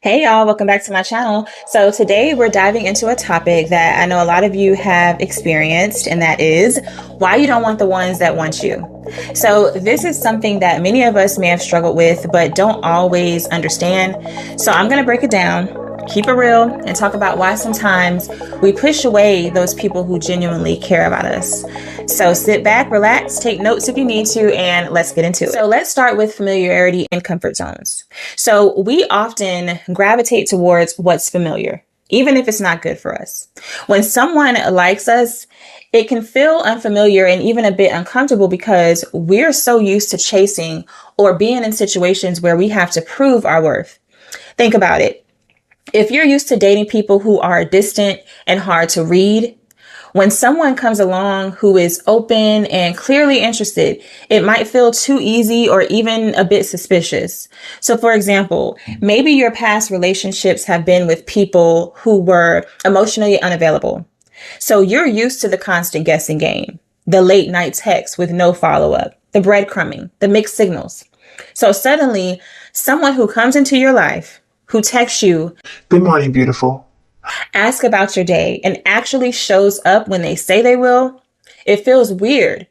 Hey y'all, welcome back to my channel. So today we're diving into a topic that I know a lot of you have experienced, and that is why you don't want the ones that want you. So this is something that many of us may have struggled with, but don't always understand. So I'm going to break it down, keep it real, and talk about why sometimes we push away those people who genuinely care about us. So sit back, relax, take notes if you need to, and let's get into it. So let's start with familiarity and comfort zones. So we often gravitate towards what's familiar, even if it's not good for us. When someone likes us, it can feel unfamiliar and even a bit uncomfortable because we're so used to chasing or being in situations where we have to prove our worth. Think about it. If you're used to dating people who are distant and hard to read, when someone comes along who is open and clearly interested, it might feel too easy or even a bit suspicious. So for example, maybe your past relationships have been with people who were emotionally unavailable. So you're used to the constant guessing game, the late night texts with no follow-up, the breadcrumbing, the mixed signals. So suddenly, someone who comes into your life, who texts you, "Good morning, beautiful." ask about your day, and actually shows up when they say they will, it feels weird,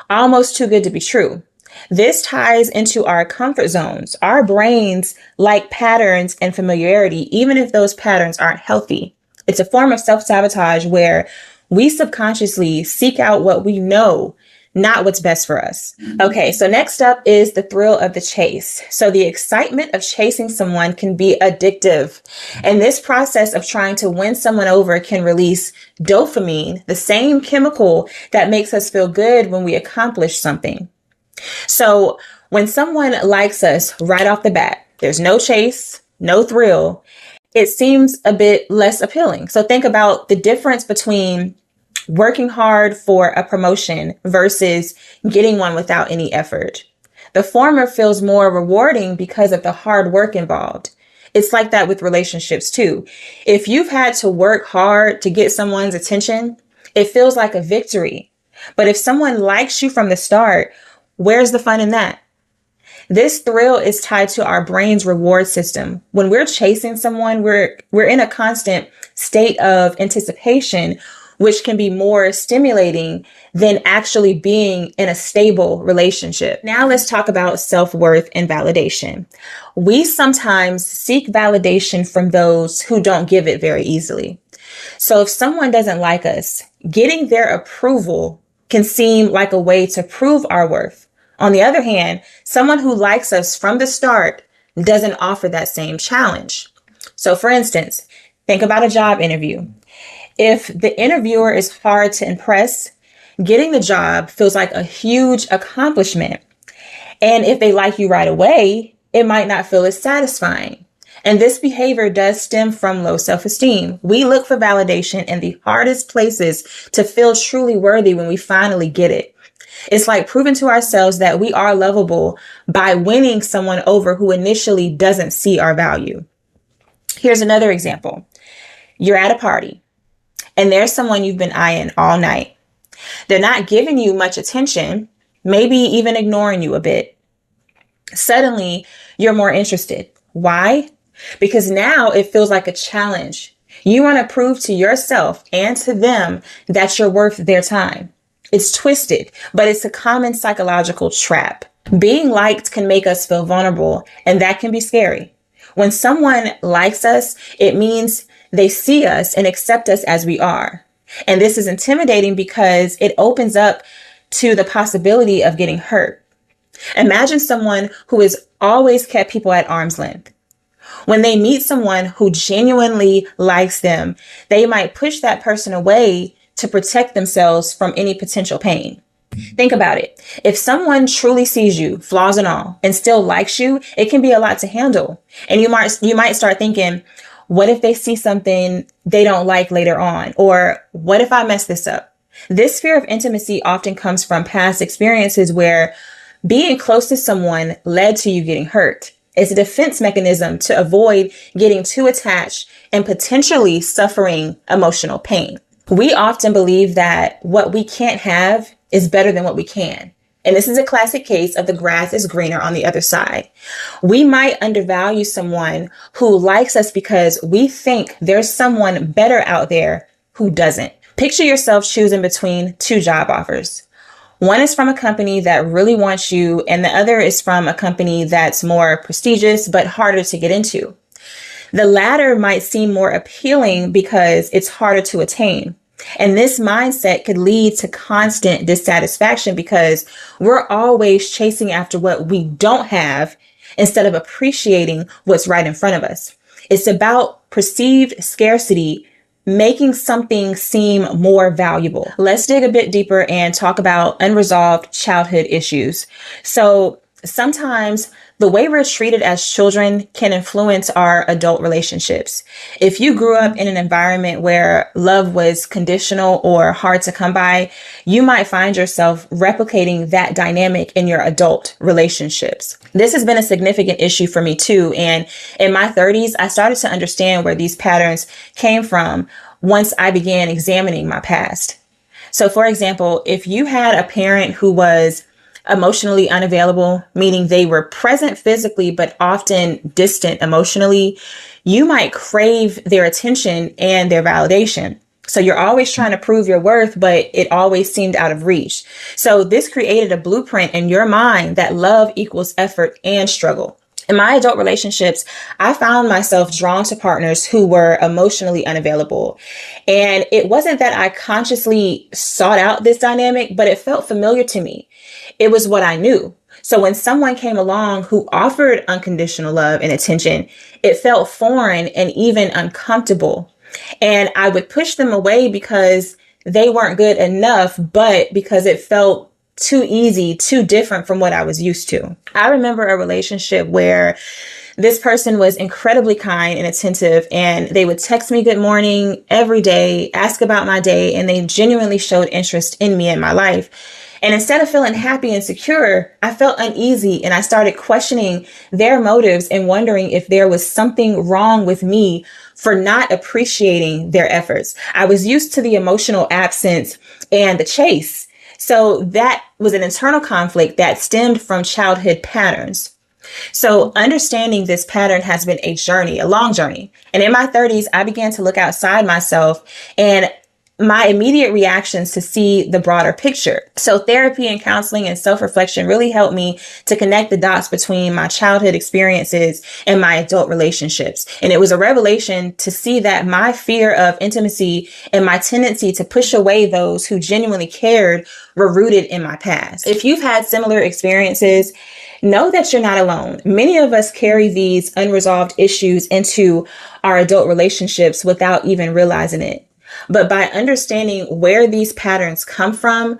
almost too good to be true. This ties into our comfort zones. Our brains like patterns and familiarity, even if those patterns aren't healthy. It's a form of self-sabotage where we subconsciously seek out what we know, not what's best for us. Okay, so next up is the thrill of the chase. So the excitement of chasing someone can be addictive. And this process of trying to win someone over can release dopamine, the same chemical that makes us feel good when we accomplish something. So when someone likes us right off the bat, there's no chase, no thrill. It seems a bit less appealing. So think about the difference between working hard for a promotion versus getting one without any effort. The former feels more rewarding because of the hard work involved. It's like that with relationships too. If you've had to work hard to get someone's attention, it feels like a victory. But if someone likes you from the start, where's the fun in that? This thrill is tied to our brain's reward system. When we're chasing someone, we're in a constant state of anticipation, which can be more stimulating than actually being in a stable relationship. Now let's talk about self-worth and validation. We sometimes seek validation from those who don't give it very easily. So if someone doesn't like us, getting their approval can seem like a way to prove our worth. On the other hand, someone who likes us from the start doesn't offer that same challenge. So for instance, think about a job interview. If the interviewer is hard to impress, getting the job feels like a huge accomplishment. And if they like you right away, it might not feel as satisfying. And this behavior does stem from low self-esteem. We look for validation in the hardest places to feel truly worthy when we finally get it. It's like proving to ourselves that we are lovable by winning someone over who initially doesn't see our value. Here's another example. You're at a party and there's someone you've been eyeing all night. They're not giving you much attention, maybe even ignoring you a bit. Suddenly, you're more interested. Why? Because now it feels like a challenge. You want to prove to yourself and to them that you're worth their time. It's twisted, but it's a common psychological trap. Being liked can make us feel vulnerable, and that can be scary. When someone likes us, it means they see us and accept us as we are. And this is intimidating because it opens up to the possibility of getting hurt. Imagine someone who has always kept people at arm's length. When they meet someone who genuinely likes them, they might push that person away to protect themselves from any potential pain. Think about it. If someone truly sees you, flaws and all, and still likes you, it can be a lot to handle. And you might start thinking, what if they see something they don't like later on? Or what if I mess this up? This fear of intimacy often comes from past experiences where being close to someone led to you getting hurt. It's a defense mechanism to avoid getting too attached and potentially suffering emotional pain. We often believe that what we can't have is better than what we can. And this is a classic case of the grass is greener on the other side. We might undervalue someone who likes us because we think there's someone better out there who doesn't. Picture yourself choosing between two job offers. One is from a company that really wants you, and the other is from a company that's more prestigious but harder to get into. The latter might seem more appealing because it's harder to attain. And this mindset could lead to constant dissatisfaction because we're always chasing after what we don't have instead of appreciating what's right in front of us. It's about perceived scarcity making something seem more valuable. Let's dig a bit deeper and talk about unresolved childhood issues. So sometimes the way we're treated as children can influence our adult relationships. If you grew up in an environment where love was conditional or hard to come by, you might find yourself replicating that dynamic in your adult relationships. This has been a significant issue for me too. And in my 30s, I started to understand where these patterns came from once I began examining my past. So for example, if you had a parent who was emotionally unavailable, meaning they were present physically, but often distant emotionally, you might crave their attention and their validation. So you're always trying to prove your worth, but it always seemed out of reach. So this created a blueprint in your mind that love equals effort and struggle. In my adult relationships, I found myself drawn to partners who were emotionally unavailable. And it wasn't that I consciously sought out this dynamic, but it felt familiar to me. It was what I knew. So when someone came along who offered unconditional love and attention, it felt foreign and even uncomfortable. And I would push them away because they weren't good enough, but because it felt too easy, too different from what I was used to. I remember a relationship where this person was incredibly kind and attentive, and they would text me good morning every day, ask about my day, and they genuinely showed interest in me and my life. And instead of feeling happy and secure, I felt uneasy, and I started questioning their motives and wondering if there was something wrong with me for not appreciating their efforts. I was used to the emotional absence and the chase. So that was an internal conflict that stemmed from childhood patterns. So understanding this pattern has been a journey, a long journey. And in my 30s, I began to look outside myself and my immediate reactions to see the broader picture. So therapy and counseling and self-reflection really helped me to connect the dots between my childhood experiences and my adult relationships. And it was a revelation to see that my fear of intimacy and my tendency to push away those who genuinely cared were rooted in my past. If you've had similar experiences, know that you're not alone. Many of us carry these unresolved issues into our adult relationships without even realizing it. But by understanding where these patterns come from,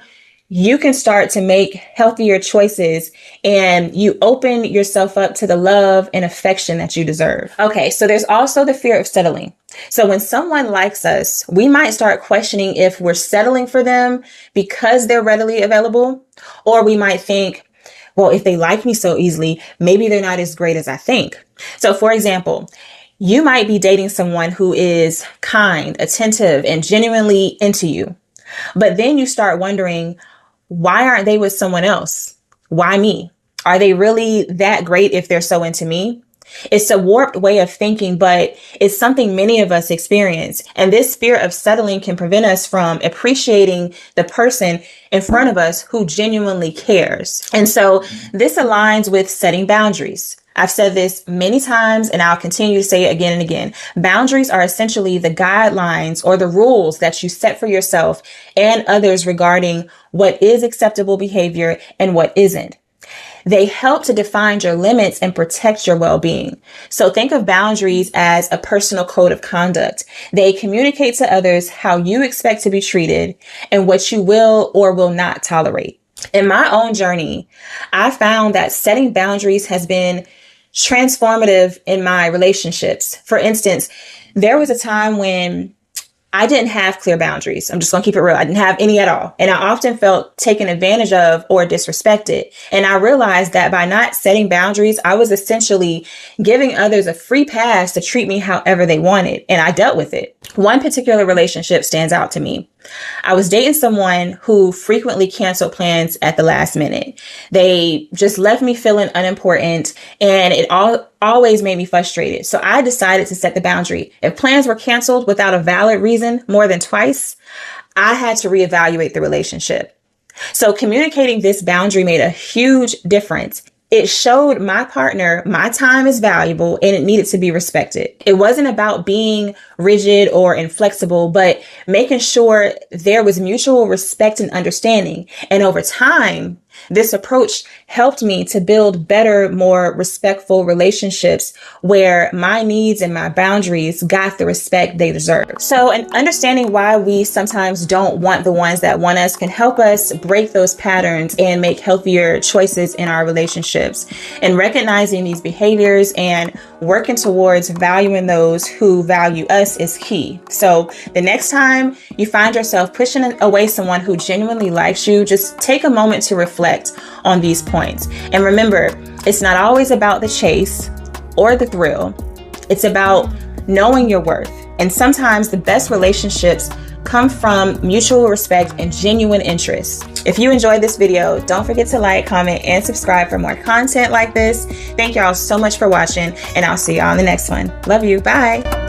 you can start to make healthier choices and you open yourself up to the love and affection that you deserve. Okay, so there's also the fear of settling. So when someone likes us, we might start questioning if we're settling for them because they're readily available, or we might think, well, if they like me so easily, maybe they're not as great as I think. So for example, you might be dating someone who is kind, attentive, and genuinely into you. But then you start wondering, why aren't they with someone else? Why me? Are they really that great if they're so into me? It's a warped way of thinking, but it's something many of us experience. And this fear of settling can prevent us from appreciating the person in front of us who genuinely cares. And so this aligns with setting boundaries. I've said this many times and I'll continue to say it again and again. Boundaries are essentially the guidelines or the rules that you set for yourself and others regarding what is acceptable behavior and what isn't. They help to define your limits and protect your well-being. So think of boundaries as a personal code of conduct. They communicate to others how you expect to be treated and what you will or will not tolerate. In my own journey, I found that setting boundaries has been transformative in my relationships. For instance, there was a time when I didn't have clear boundaries. I'm just going to keep it real. I didn't have any at all. And I often felt taken advantage of or disrespected. And I realized that by not setting boundaries, I was essentially giving others a free pass to treat me however they wanted. And I dealt with it. One particular relationship stands out to me. I was dating someone who frequently canceled plans at the last minute. They just left me feeling unimportant, and it always made me frustrated. So I decided to set the boundary. If plans were canceled without a valid reason more than twice, I had to reevaluate the relationship. So communicating this boundary made a huge difference. It showed my partner my time is valuable and it needed to be respected. It wasn't about being rigid or inflexible, but making sure there was mutual respect and understanding. And over time, this approach helped me to build better, more respectful relationships where my needs and my boundaries got the respect they deserve. So, and understanding why we sometimes don't want the ones that want us can help us break those patterns and make healthier choices in our relationships. And recognizing these behaviors and working towards valuing those who value us is key. So the next time you find yourself pushing away someone who genuinely likes you, just take a moment to reflect on these points. And remember, it's not always about the chase or the thrill. It's about knowing your worth. And sometimes the best relationships come from mutual respect and genuine interest. If you enjoyed this video, don't forget to like, comment, and subscribe for more content like this. Thank y'all so much for watching, and I'll see y'all in the next one. Love you. Bye.